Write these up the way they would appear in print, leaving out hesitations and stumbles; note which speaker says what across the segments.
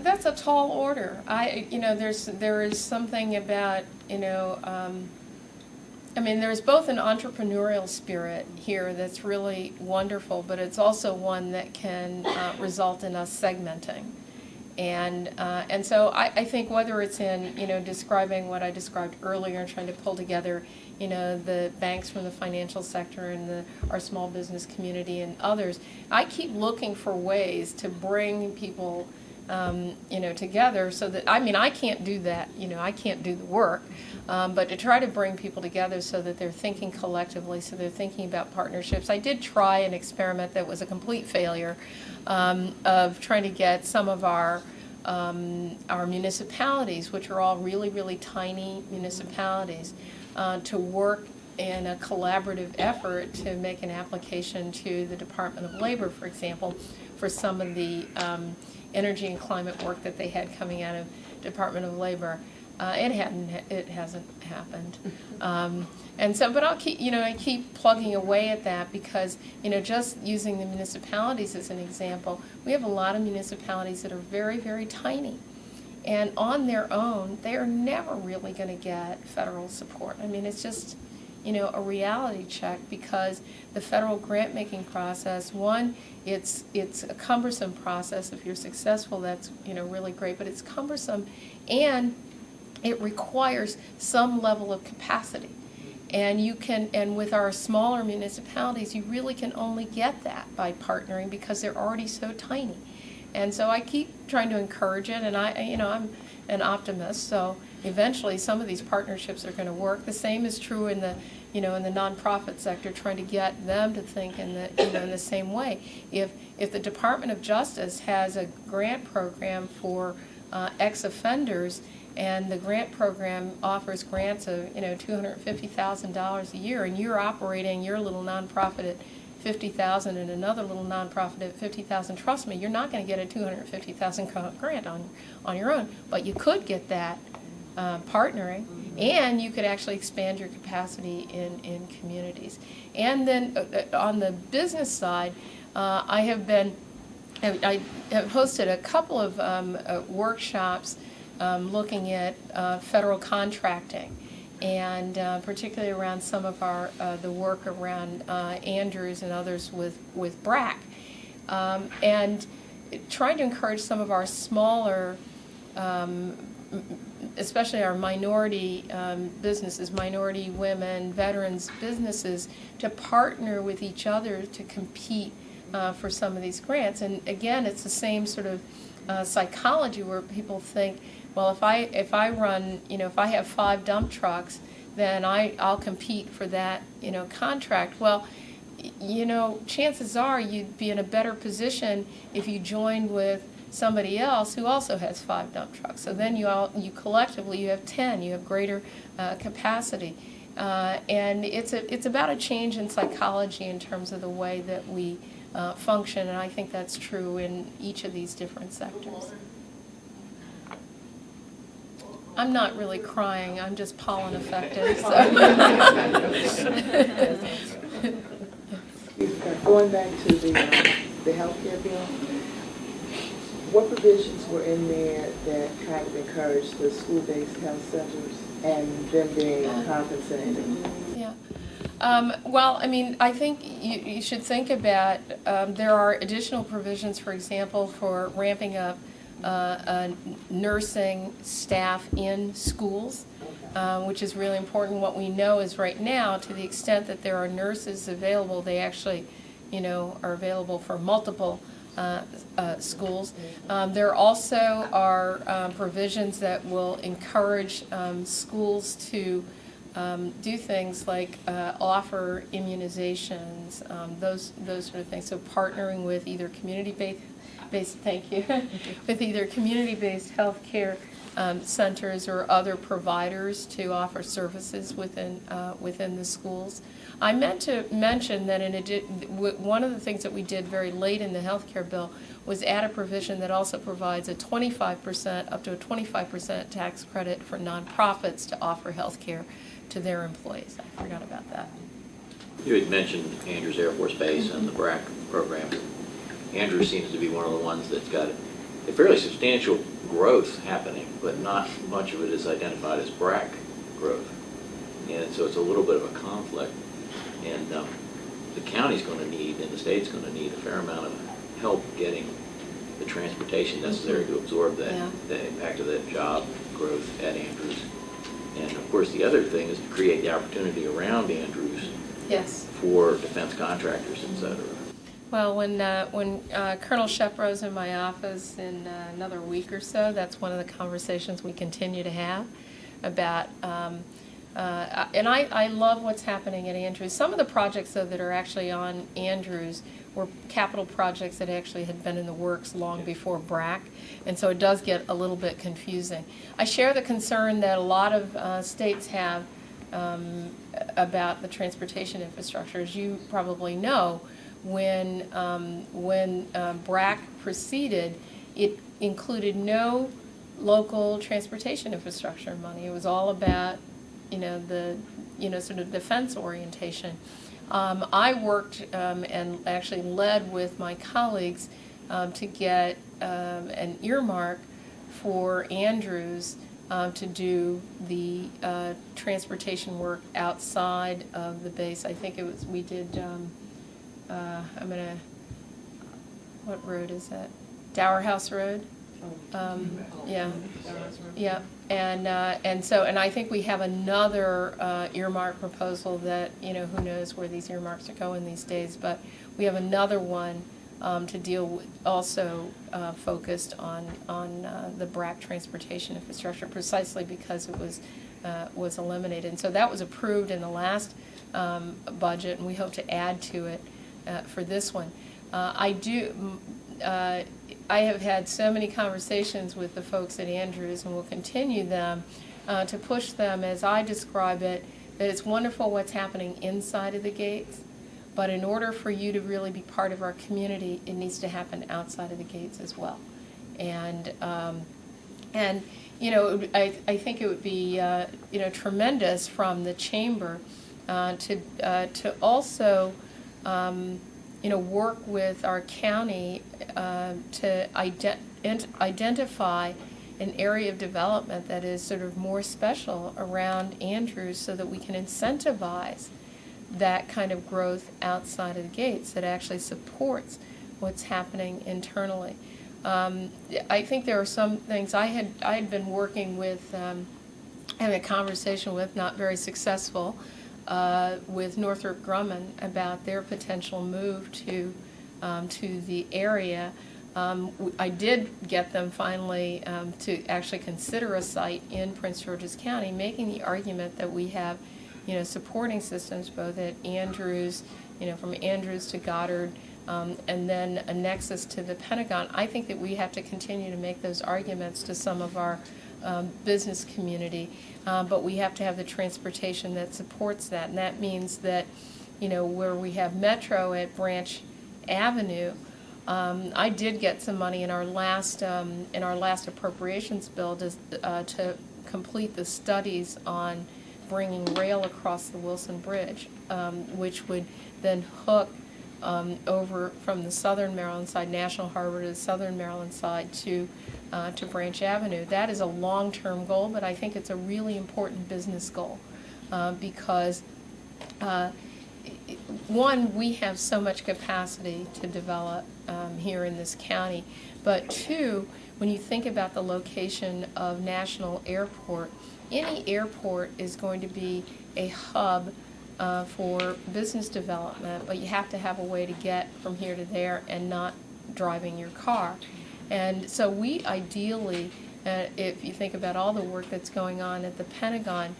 Speaker 1: that's a tall order. There is something about, I mean, there's both an entrepreneurial spirit here that's really wonderful, but it's also one that can result in us segmenting. And so I think whether it's in, describing what I described earlier, trying to pull together, the banks from the financial sector and our small business community and others, I keep looking for ways to bring people together so that, I can't do that, I can't do the work, but to try to bring people together so that they're thinking collectively, so they're thinking about partnerships. I did try an experiment that was a complete failure of trying to get some of our municipalities, which are all really, really tiny municipalities, to work in a collaborative effort to make an application to the Department of Labor, for example, for some of the energy and climate work that they had coming out of Department of Labor. It hasn't happened. And so, but I keep plugging away at that because, just using the municipalities as an example, we have a lot of municipalities that are very, very tiny. And on their own, they are never really going to get federal support. I mean, it's just, a reality check because the federal grant-making process, one, it's a cumbersome process. If you're successful, that's, really great, but it's cumbersome and it requires some level of capacity. And with our smaller municipalities, you really can only get that by partnering because they're already so tiny. And so I keep trying to encourage it, and I'm an optimist, so eventually some of these partnerships are going to work. The same is true in the, in the nonprofit sector, trying to get them to think in the same way. If the Department of Justice has a grant program for ex-offenders, and the grant program offers grants of $250,000 a year, and you're operating your little nonprofit at $50,000 and another little nonprofit at $50,000. Trust me, you're not going to get a $250,000 grant on your own, but you could get that partnering, and you could actually expand your capacity in communities. And then on the business side, I have hosted a couple of workshops looking at federal contracting, and particularly around some of the work around Andrews and others with BRAC, and trying to encourage some of our smaller, especially our minority businesses, minority women, veterans businesses, to partner with each other to compete for some of these grants. And again, it's the same sort of psychology where people think, well, if I run, if I have 5 dump trucks, then I'll compete for that, contract. Well, chances are you'd be in a better position if you joined with somebody else who also has 5 dump trucks. So then you collectively, you have 10, you have greater capacity. And it's about a change in psychology in terms of the way that we function, and I think that's true in each of these different sectors. I'm not really crying, I'm just pollen affected. So.
Speaker 2: Going back to the health care bill, what provisions were in there that kind of encouraged the school-based health centers and them being compensated?
Speaker 1: Yeah. Well, I think you should think about, there are additional provisions, for example, for ramping up nursing staff in schools, which is really important. What we know is right now, to the extent that there are nurses available, they actually, are available for multiple schools. There also are provisions that will encourage schools to do things like offer immunizations, those sort of things. So partnering with either community-based with either community-based health care centers or other providers to offer services within the schools. I meant to mention that one of the things that we did very late in the health care bill was add a provision that also provides a 25%, up to a 25% tax credit for nonprofits to offer health care to their employees. I forgot about that.
Speaker 3: You had mentioned Andrews Air Force Base and the BRAC program. Andrews seems to be one of the ones that's got a fairly substantial growth happening, but not much of it is identified as BRAC growth. And so it's a little bit of a conflict. And the county's going to need, and the state's going to need a fair amount of help getting the transportation necessary to absorb that, the impact of that job growth at Andrews. And of course, the other thing is to create the opportunity around Andrews for defense contractors, et cetera.
Speaker 1: Well, when Colonel Shepro's in my office in another week or so, that's one of the conversations we continue to have about, and I love what's happening at Andrews. Some of the projects, though, that are actually on Andrews were capital projects that actually had been in the works long before BRAC, and so it does get a little bit confusing. I share the concern that a lot of states have about the transportation infrastructure. As you probably know, when BRAC proceeded, it included no local transportation infrastructure money. It was all about, the, sort of defense orientation. I worked and actually led with my colleagues to get an earmark for Andrews to do the transportation work outside of the base. I think it was, we did, what road is that? Dower House Road? Yeah, and I think we have another earmark proposal that, who knows where these earmarks are going these days, but we have another one to deal with, also focused on the BRAC transportation infrastructure, precisely because it was eliminated. And so that was approved in the last budget, and we hope to add to it for this one. I have had so many conversations with the folks at Andrews, and will continue them to push them, as I describe it, that it's wonderful what's happening inside of the gates, but in order for you to really be part of our community, it needs to happen outside of the gates as well. And I think it would be tremendous from the chamber to also work with our county to identify an area of development that is sort of more special around Andrews, so that we can incentivize that kind of growth outside of the gates that actually supports what's happening internally. I think there are some things I had been working with, having a conversation with, not very successful, with Northrop Grumman about their potential move to the area. I did get them finally to actually consider a site in Prince George's County, making the argument that we have, supporting systems both at Andrews, from Andrews to Goddard, and then a nexus to the Pentagon. I think that we have to continue to make those arguments to some of our business community, but we have to have the transportation that supports that, and that means that, where we have Metro at Branch Avenue, I did get some money in our last appropriations bill to complete the studies on bringing rail across the Wilson Bridge, which would then hook over from the southern Maryland side, National Harbor, to the southern Maryland side to Branch Avenue. That is a long-term goal, but I think it's a really important business goal because one, we have so much capacity to develop here in this county, but two, when you think about the location of National Airport, any airport is going to be a hub for business development, but you have to have a way to get from here to there and not driving your car. And so we ideally, if you think about all the work that's going on at the Pentagon,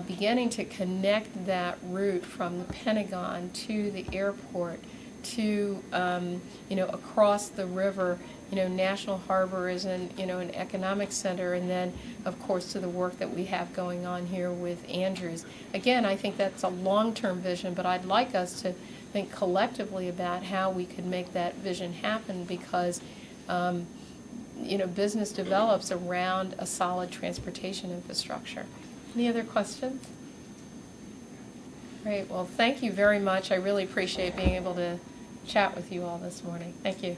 Speaker 1: beginning to connect that route from the Pentagon to the airport to, across the river. National Harbor is an economic center, and then, of course, to the work that we have going on here with Andrews. Again, I think that's a long-term vision, but I'd like us to think collectively about how we could make that vision happen, because business develops around a solid transportation infrastructure. Any other questions? Great. Well, thank you very much. I really appreciate being able to chat with you all this morning. Thank you.